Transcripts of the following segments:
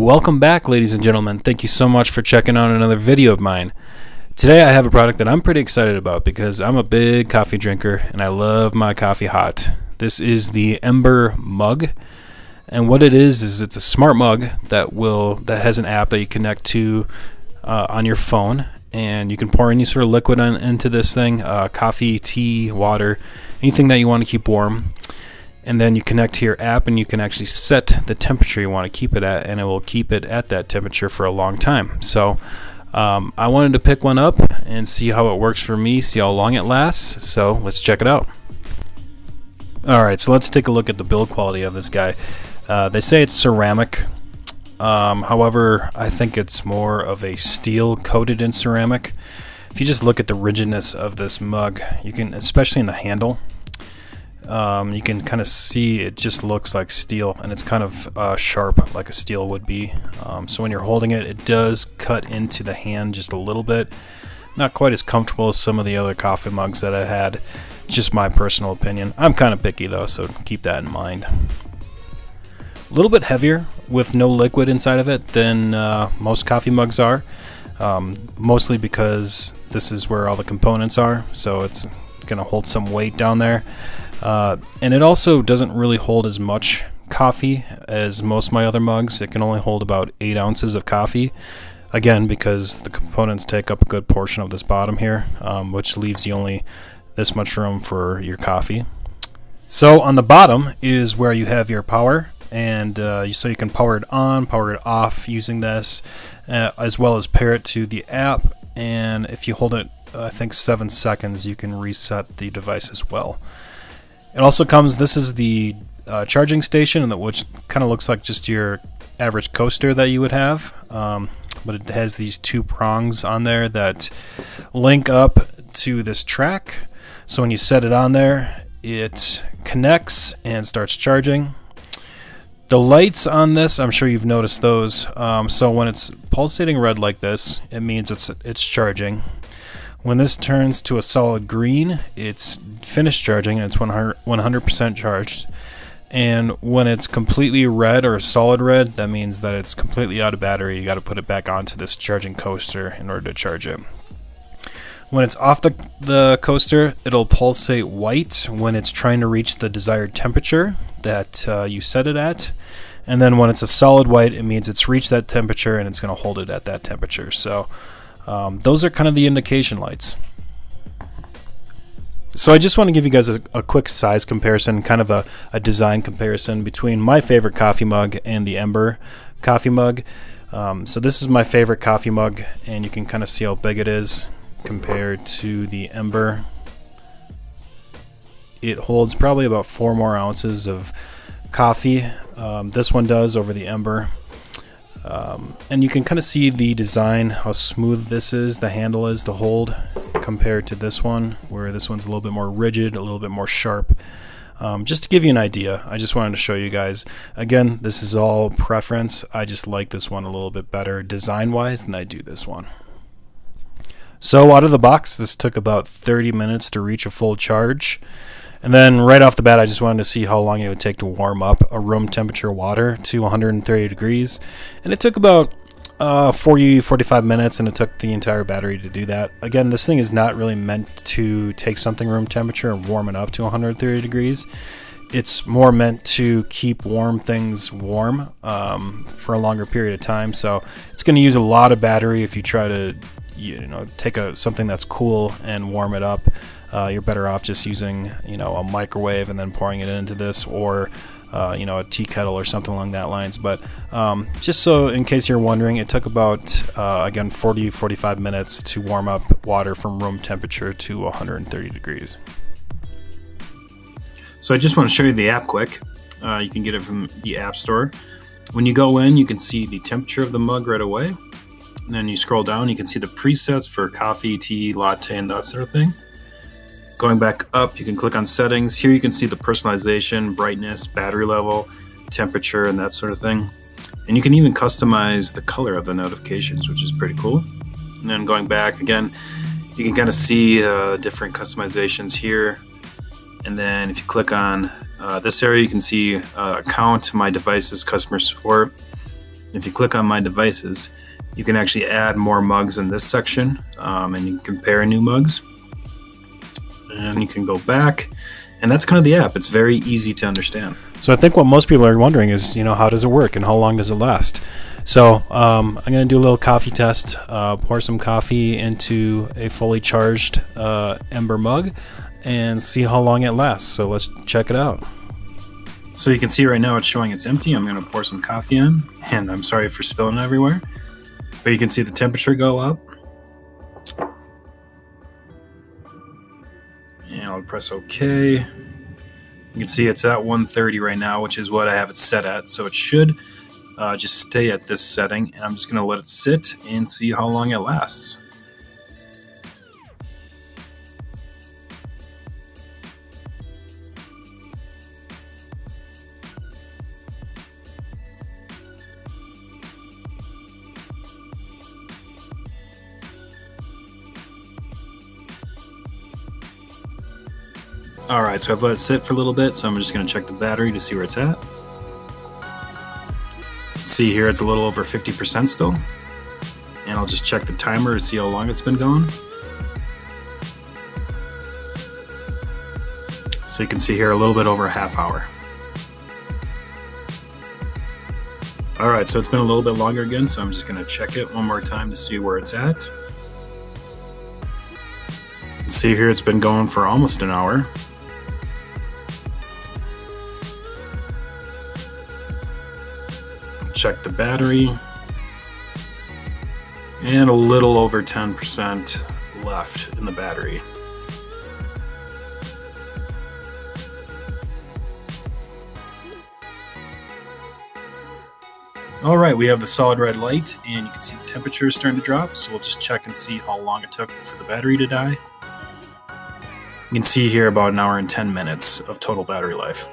Welcome back, ladies and gentlemen. Thank you so much for checking out another video of mine. Today I have a product that I'm pretty excited about because I'm a big coffee drinker and I love my coffee hot. This is the Ember Mug, and what it is it's a smart mug that has an app that you connect to on your phone, and you can pour any sort of liquid into this thing, coffee, tea, water, anything that you want to keep warm. And then you connect to your app and you can actually set the temperature you want to keep it at, and it will keep it at that temperature for a long time. So I wanted to pick one up and see how it works for me, see how long it lasts. So let's check it out. Alright, so let's take a look at the build quality of this guy. They say it's ceramic. However, I think it's more of a steel coated in ceramic. If you just look at the rigidness of this mug, you can, especially in the handle, you can kind of see it just looks like steel, and it's kind of sharp like a steel would be. So when you're holding it, it does cut into the hand just a little bit. Not quite as comfortable as some of the other coffee mugs that I had. Just my personal opinion. I'm kind of picky though, so keep that in mind. A little bit heavier with no liquid inside of it than most coffee mugs are. Mostly because this is where all the components are, so it's going to hold some weight down there. And it also doesn't really hold as much coffee as most of my other mugs. It can only hold about 8 ounces of coffee. Again, because the components take up a good portion of this bottom here, which leaves you only this much room for your coffee. So on the bottom is where you have your power, and so you can power it on, power it off using this, as well as pair it to the app. And if you hold it, I think 7 seconds, you can reset the device as well. It also comes, this is the charging station, which kind of looks like just your average coaster that you would have, but it has these 2 prongs on there that link up to this track. So when you set it on there, it connects and starts charging. The lights on this, I'm sure you've noticed those. So when it's pulsating red like this, it means it's charging. When this turns to a solid green, it's finished charging and it's 100% charged. And when it's completely red or a solid red, that means that it's completely out of battery. You got to put it back onto this charging coaster in order to charge it. When it's off the coaster, it'll pulsate white when it's trying to reach the desired temperature that you set it at. And then when it's a solid white, it means it's reached that temperature and it's going to hold it at that temperature. So those are kind of the indication lights. So I just want to give you guys a quick size comparison, kind of a design comparison between my favorite coffee mug and the Ember coffee mug. So this is my favorite coffee mug, and you can kind of see how big it is compared to the Ember. It holds probably about 4 more ounces of coffee. This one does over the Ember. And you can kind of see the design, how smooth this is, the handle is to hold compared to this one, where this one's a little bit more rigid, a little bit more sharp. Just to give you an idea, I just wanted to show you guys. Again, this is all preference. I just like this one a little bit better design-wise than I do this one. So out of the box, this took about 30 minutes to reach a full charge. And then right off the bat, I just wanted to see how long it would take to warm up a room temperature water to 130 degrees. And it took about 45 minutes, and it took the entire battery to do that. Again, this thing is not really meant to take something room temperature and warm it up to 130 degrees. It's more meant to keep warm things warm for a longer period of time. So it's going to use a lot of battery if you try to take something that's cool and warm it up. You're better off just using a microwave and then pouring it into this, or a tea kettle or something along that lines. But just so in case you're wondering, it took about again 45 minutes to warm up water from room temperature to 130 degrees. So I just want to show you the app quick. You can get it from the App Store. When you go in, you can see the temperature of the mug right away. And then you scroll down, you can see the presets for coffee, tea, latte, and that sort of thing. Going back up, you can click on settings. Here you can see the personalization, brightness, battery level, temperature, and that sort of thing. And you can even customize the color of the notifications, which is pretty cool. And then going back again, you can kind of see different customizations here. And then if you click on this area, you can see account, my devices, customer support. If you click on my devices, you can actually add more mugs in this section, and you can compare new mugs. And you can go back, and that's kind of the app. It's very easy to understand. So I think what most people are wondering is, how does it work and how long does it last? So I'm going to do a little coffee test, pour some coffee into a fully charged Ember Mug and see how long it lasts. So let's check it out. So you can see right now it's showing it's empty. I'm going to pour some coffee in, and I'm sorry for spilling everywhere. But you can see the temperature go up. And I'll press OK. You can see it's at 130 right now, which is what I have it set at. So it should just stay at this setting. And I'm just going to let it sit and see how long it lasts. Alright, so I've let it sit for a little bit, so I'm just going to check the battery to see where it's at. See here, it's a little over 50% still. And I'll just check the timer to see how long it's been going. So you can see here a little bit over a half hour. Alright, so it's been a little bit longer again, so I'm just going to check it one more time to see where it's at. See here, it's been going for almost an hour. Check the battery, and a little over 10% left in the battery. Alright, we have the solid red light, and you can see the temperature is starting to drop, so we'll just check and see how long it took for the battery to die. You can see here about an hour and 10 minutes of total battery life.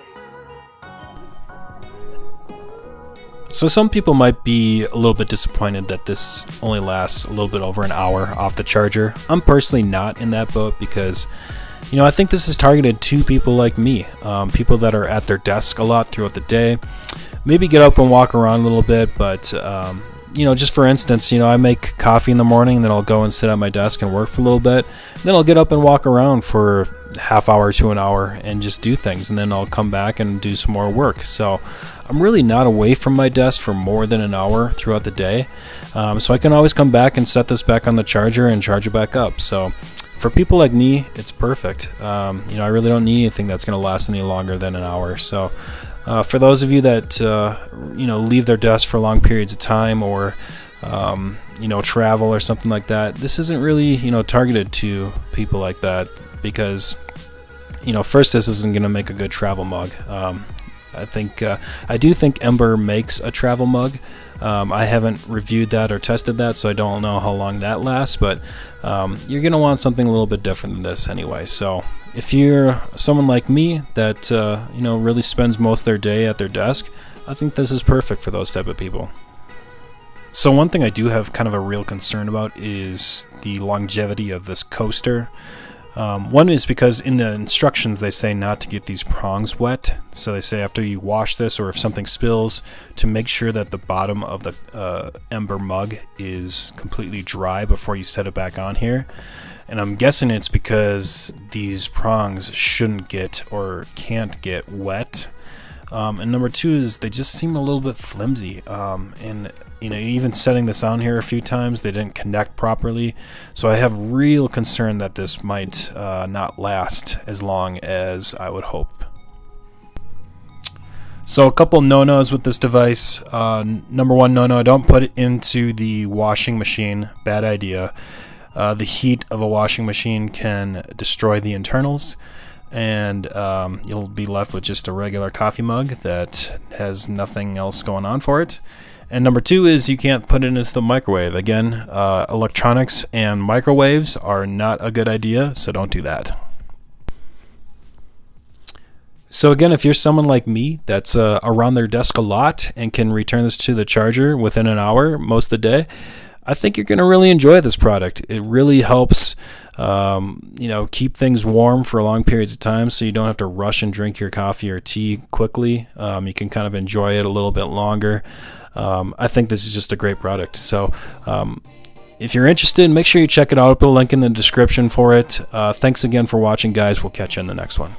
So some people might be a little bit disappointed that this only lasts a little bit over an hour off the charger. I'm personally not in that boat because, I think this is targeted to people like me, people that are at their desk a lot throughout the day. Maybe get up and walk around a little bit, but just for instance, I make coffee in the morning, then I'll go and sit at my desk and work for a little bit. Then I'll get up and walk around for half hour to an hour and just do things, and then I'll come back and do some more work. So I'm really not away from my desk for more than an hour throughout the day. So I can always come back and set this back on the charger and charge it back up. So for people like me, it's perfect. I really don't need anything that's going to last any longer than an hour. So for those of you that leave their desk for long periods of time, or travel or something like that, this isn't really targeted to people like that, because first, this isn't going to make a good travel mug. I do think Ember makes a travel mug. I haven't reviewed that or tested that, so I don't know how long that lasts, but you're going to want something a little bit different than this anyway. So if you're someone like me that really spends most of their day at their desk, I think this is perfect for those type of people. So one thing I do have kind of a real concern about is the longevity of this coaster. One is because in the instructions they say not to get these prongs wet. So they say after you wash this, or if something spills, to make sure that the bottom of the Ember Mug is completely dry before you set it back on here. And I'm guessing it's because these prongs shouldn't get or can't get wet. And number two is they just seem a little bit flimsy. And even setting this on here a few times, they didn't connect properly. So I have real concern that this might not last as long as I would hope. So a couple no-nos with this device. Number one no-no, don't put it into the washing machine. Bad idea. The heat of a washing machine can destroy the internals, and you'll be left with just a regular coffee mug that has nothing else going on for it. And number two is you can't put it into the microwave. Again, electronics and microwaves are not a good idea, so don't do that. So again, if you're someone like me that's around their desk a lot and can return this to the charger within an hour most of the day, I think you're going to really enjoy this product. It really helps You know, keep things warm for long periods of time so you don't have to rush and drink your coffee or tea quickly. You can kind of enjoy it a little bit longer. I think this is just a great product. So if you're interested, make sure you check it out. I'll put a link in the description for it. Thanks again for watching, guys. We'll catch you in the next one.